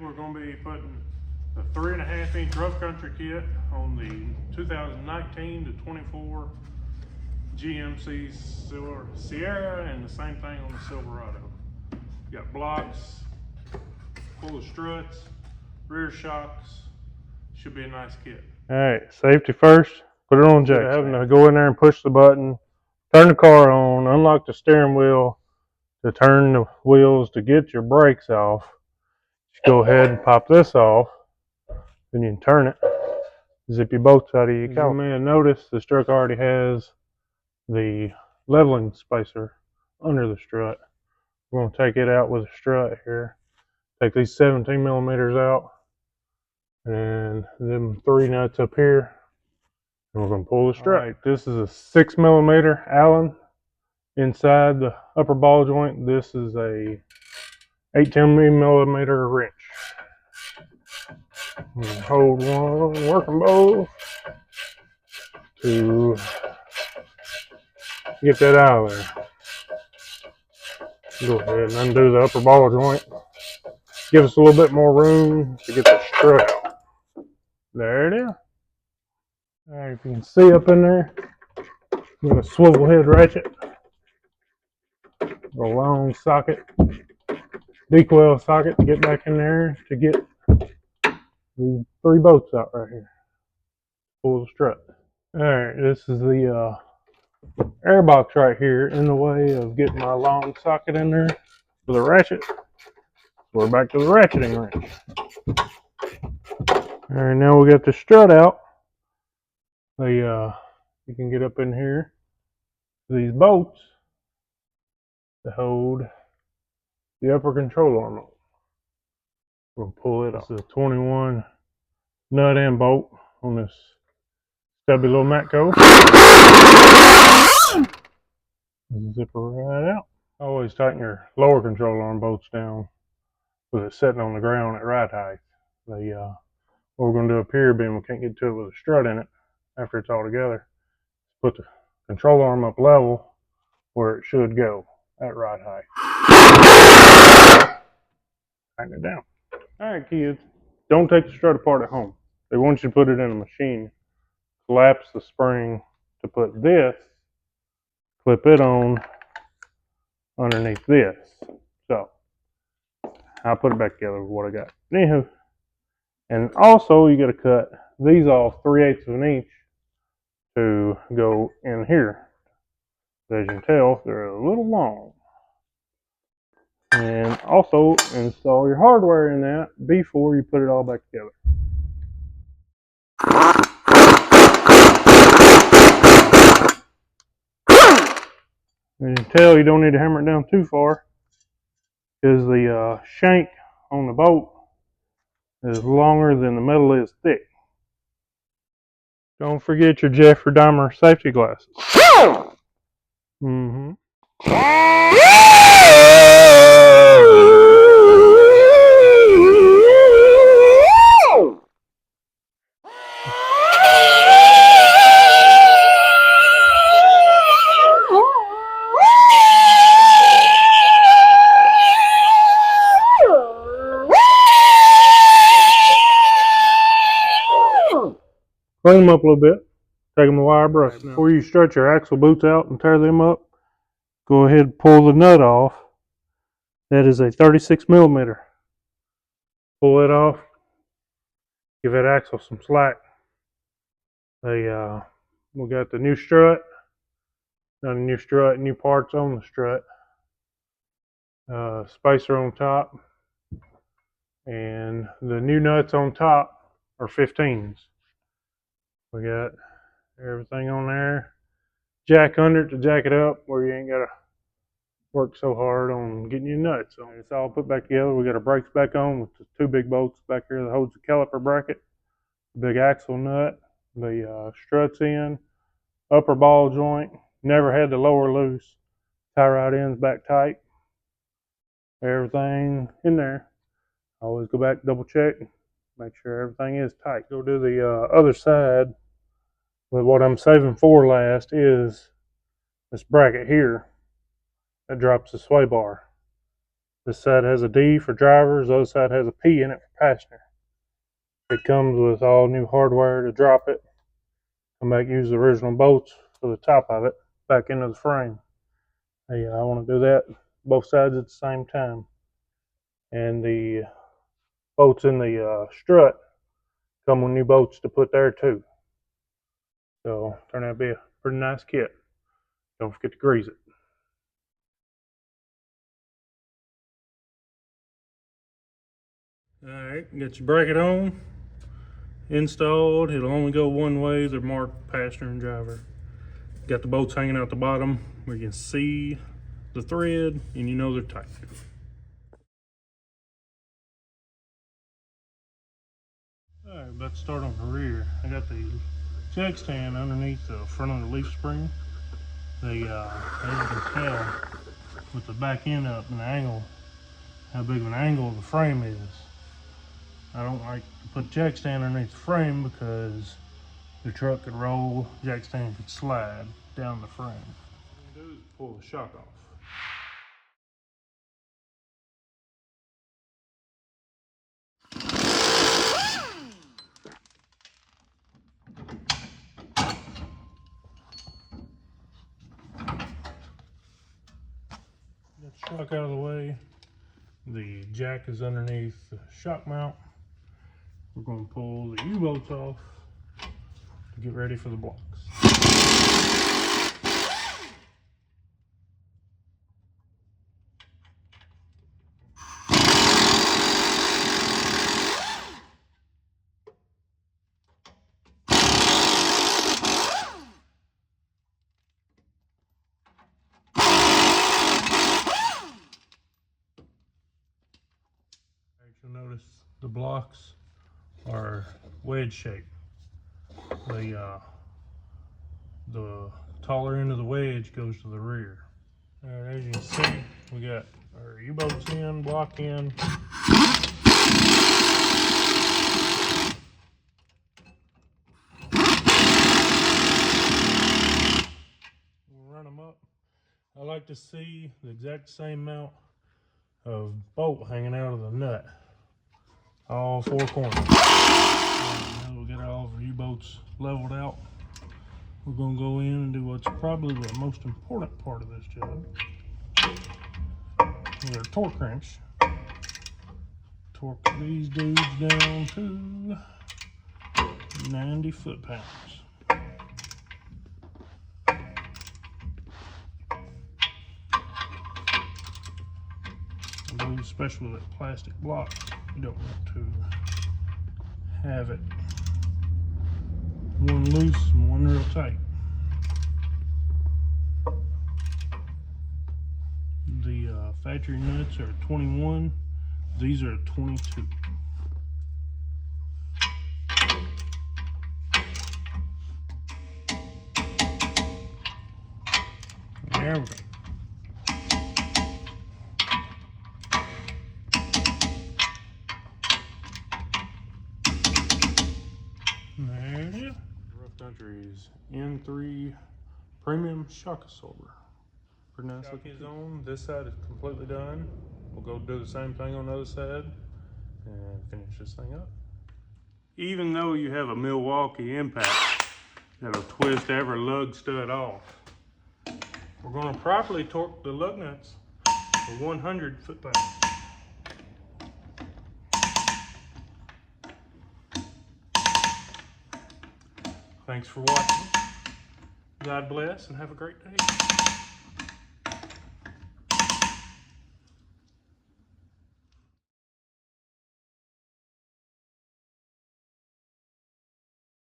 We're going to be putting the 3.5-inch rough country kit on the 2019 to 24 GMC Sierra, and the same thing on the Silverado. You got blocks, full of struts, rear shocks. Should be a nice kit. All right, safety first. Put it on jack. Having to go in there and push the button, turn the car on, unlock the steering wheel to turn the wheels to get your brakes off. Just go ahead and pop this off. Then you can turn it. Zip your bolts out of your car. You may have noticed this truck already has the leveling spacer under the strut. We're going to take it out with a strut here. Take these 17 millimeters out and them 3 nuts up here. And we're going to pull the strut. Right, this is a 6 millimeter Allen inside the upper ball joint. This is a 18 millimeter wrench. Hold one, working both to get that out of there. Go ahead and undo the upper ball joint. Give us a little bit more room to get the strut out. There it is. All right, if you can see up in there, we got a swivel head ratchet, a long socket, decoil socket to get back in there to get these 3 bolts out right here. Pull the strut. All right, this is the air box right here in the way of getting my long socket in there with a ratchet. We're back to the ratcheting wrench. All right, now we got the strut out. You can get up in here. These bolts to hold the upper control arm up. We'll pull it off. This is a 21 nut and bolt on this stubby little Matco. Zip it right out. Always tighten your lower control arm bolts down with it sitting on the ground at ride height. What we're going to do up here, being we can't get to it with a strut in it after it's all together, put the control arm up level where it should go at ride height. Tighten it down. All right, kids, don't take the strut apart at home. They want you to put it in a machine. Collapse the spring to put this, clip it on underneath this. So I'll put it back together with what I got. Anywho, and also you got to cut these off 3/8 of an inch to go in here. As you can tell, they're a little long. And also install your hardware in that before you put it all back together. As you can tell, you don't need to hammer it down too far because the shank on the bolt is longer than the metal is thick. Don't forget your Jeffrey Dahmer safety glasses. Mm-hmm. Clean them up a little bit. Take them a wire brush. Before you stretch your axle boots out and tear them up, go ahead and pull the nut off. That is a 36 millimeter. Pull it off. Give that axle some slack. We got the new strut. Not a new strut, new parts on the strut. Spacer on top. And the new nuts on top are 15s. We got everything on there. Jack under it to jack it up where you ain't got to work so hard on getting your nuts on. It's all put back together. We got our brakes back on with the 2 big bolts back here that holds the caliper bracket. Big axle nut. The struts in. Upper ball joint. Never had the lower loose. Tie rod ends back tight. Everything in there. Always go back, double check. Make sure everything is tight. Go do the other side. But what I'm saving for last is this bracket here that drops the sway bar. This side has a D for drivers, the other side has a P in it for passenger. It comes with all new hardware to drop it. Come back, use the original bolts for the top of it back into the frame. Hey, I want to do that both sides at the same time. And the bolts in the strut come with new bolts to put there too. So turn out to be a pretty nice kit. Don't forget to grease it. Alright, get your bracket on, installed. It'll only go one way. They're marked passenger and driver. Got the bolts hanging out the bottom where you can see the thread and you know they're tight. Alright, about to start on the rear. I got the jack stand underneath the front of the leaf spring. As you can tell with the back end up and the angle, how big of an angle the frame is. I don't like to put jack stand underneath the frame because the truck could roll, jack stand could slide down the frame. What you can do is pull the shock off. Get the shock out of the way. The jack is underneath the shock mount. We're going to pull the U-bolts off to get ready for the blocks. You'll notice the blocks are wedge shaped. The taller end of the wedge goes to the rear. Alright, as you can see, we got our U-bolts in, block in. We'll run them up. I like to see the exact same amount of bolt hanging out of the nut. All four corners. Now we got all of our U-bolts leveled out. We're going to go in and do what's probably the most important part of this job. With our torque wrench. Torque these dudes down to 90 foot-pounds. Especially with that plastic block, you don't want to have it one loose and one real tight. The factory nuts are 21, these are 22. There we go. There it is. Rough Country's N3 Premium Shock Absorber. Pretty nice looking. Shock is on. This side is completely done. We'll go do the same thing on the other side and finish this thing up. Even though you have a Milwaukee impact that'll twist every lug stud off, we're going to properly torque the lug nuts for 100 foot-pounds. Thanks for watching. God bless and have a great day.